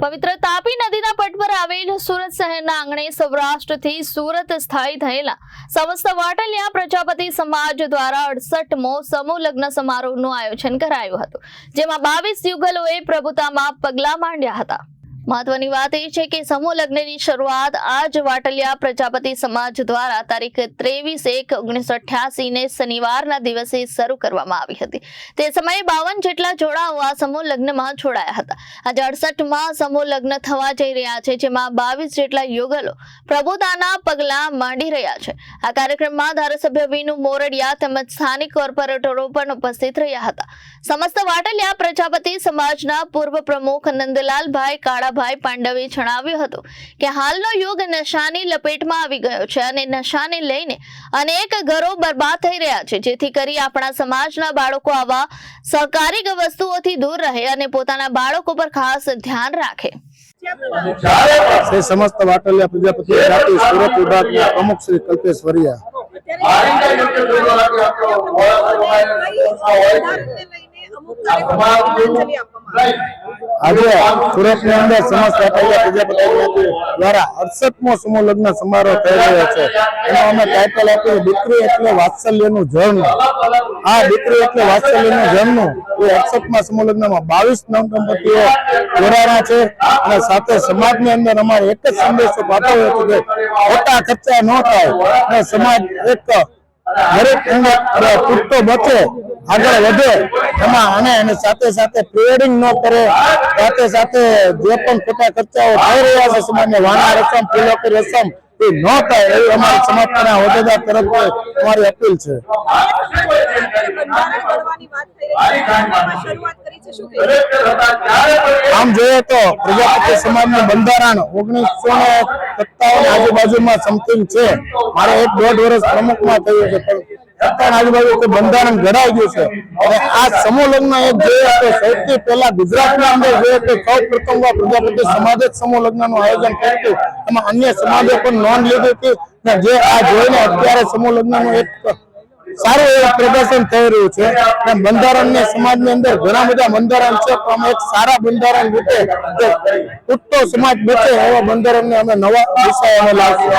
પવિત્ર તાપી નદીના પટ પર આવેલ સુરત શહેરના આંગણે સૌરાષ્ટ્રથી સુરત સ્થાયી થયેલા સમસ્ત વાટલિયા પ્રજાપતિ સમાજ દ્વારા 68મો સમૂહ લગ્ન સમારોહનું આયોજન કરાયું હતું, જેમાં 22 યુગલોએ પ્રભુતામાં પગલાં માંડ્યા હતા। મહત્વની વાત એ છે કે સમૂહ લગ્નની શરૂઆત આજ વાટલિયા પ્રજાપતિ સમાજ દ્વારા તારીખ 23/1/1988 ને શનિવારના દિવસે શરૂ કરવામાં આવી હતી। તે સમયે 52 જેટલા જોડાઓ આ સમૂહ લગ્નમાં જોડાયા હતા। આજે 68માં સમૂહ લગ્ન થવા જઈ રહ્યા છે, જેમાં 22 જેટલા યુગલો પ્રભુતાના પગલાં માંડી રહ્યા છે। આ કાર્યક્રમમાં ધારાસભ્ય વિનુ મોરડિયા તેમજ સ્થાનિક કોર્પોરેટરો પણ ઉપસ્થિત રહ્યા હતા। સમસ્ત વાટલિયા પ્રજાપતિ સમાજના પૂર્વ પ્રમુખ નંદલાલભાઈ કાળાભાઈ પાંડવે જણાવ્યું હતું કે હાલનો યુગ નશાની લપેટમાં આવી ગયો છે અને નશાને લઈને અનેક ઘરો બરબાદ થઈ રહ્યા છે, જેથી કરી આપણા સમાજના બાળકો આવા સહકારિક વસ્તુઓથી દૂર રહે અને પોતાના બાળકો પર ખાસ ધ્યાન રાખે। समस्त वाटलिया प्रजापति जाति सूरत विभाग के प्रमुख श्री कल्पेश वरिया आज सूरत में अंदर समस्त वाटलिया प्रजापति जाति द्वारा 68मो समूह लग्न समारोह થઈ રહ્યો છે। એમાં અમે ટાઇટલ આપ્યું દીકરી એટલે વાત્સલ્યનું જળનું। આ દીકરી એટલે વાત્સલ્યનું જળનું એ 68મા સમૂહ લગ્નમાં 22 નવદંપતીઓ જોડાયા છે અને સાથે સમાજની અંદર અમારે એક જ સંદેશો પાઠવ્યો હતો કે ખોટા ખર્ચા ન થાય અને સમાજ એક દરેક તૂટતો બચે આગળ વધે એમાં અને સાથે સાથે પ્રિવેડિંગ ન કરે, સાથે સાથે જે પણ ખોટા ખર્ચાઓ થઈ રહ્યા છે સમાજને વાના રસમ ફૂલોકી રસમ એ ન થાય એવી અમારી સમાજના હોદ્દેદાર તરફથી અમારી અપીલ છે। આમ જોઈએ તો પ્રજાપતિ સમાજનું બંધારણ 1957 આજુબાજુમાં સમથિંગ છે। મારે 1.5 વર્ષ પ્રમુખમાં થયું છે, પણ આજુબાજુ બંધારણ ઘડાઈ ગયું છે અને આ સમૂહ લગ્ન એક જોઈએ તો સૌથી પહેલા ગુજરાતના અંદર જોઈએ તો સૌ પ્રથમવાર પ્રજાપતિ સમાજ જ સમૂહ લગ્નનું આયોજન કર્યું, એમાં અન્ય સમાજે પણ નોંધ લીધી હતી અને જે આ જોઈને અત્યારે સમૂહ લગ્નનું એક સારું એવું પ્રદર્શન થઈ રહ્યું છે અને બંધારણને સમાજની અંદર ઘણા બધા બંધારણ છે, પણ અમે એક સારા બંધારણ રીતે તૂટતો સમાજ બચે એવા બંધારણને અમે નવા દિશાઓમાં લાવશું।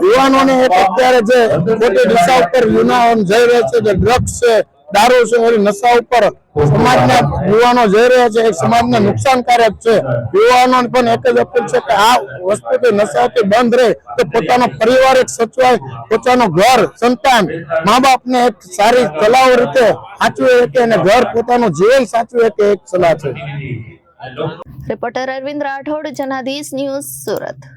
યુવાનોને એક અત્યારે જે ખોટી દિશા ઉપર યુવાનો જઈ રહ્યા છે, જે ડ્રગ્સ છે, દારૂ છે, એવી નશા ઉપર સમાજના યુવાનો જઈ રહ્યા છે, એક સમાજને નુકસાનકારક છે। યુવાનોને પણ એક જ અપીલ છે કે આ વસ્તુથી નશાથી બંધ રહે તો પોતાનો પરિવાર એક સચવાય, પોતાનું ઘર, સંતાન, મા બાપને એક સારી કલાઓ રીતે સાચવી શકે અને ઘર પોતાનું જીવન સાચવી શકે એક સલાહ છે। Reporter Arvind Rathod, Janadesh news, Surat.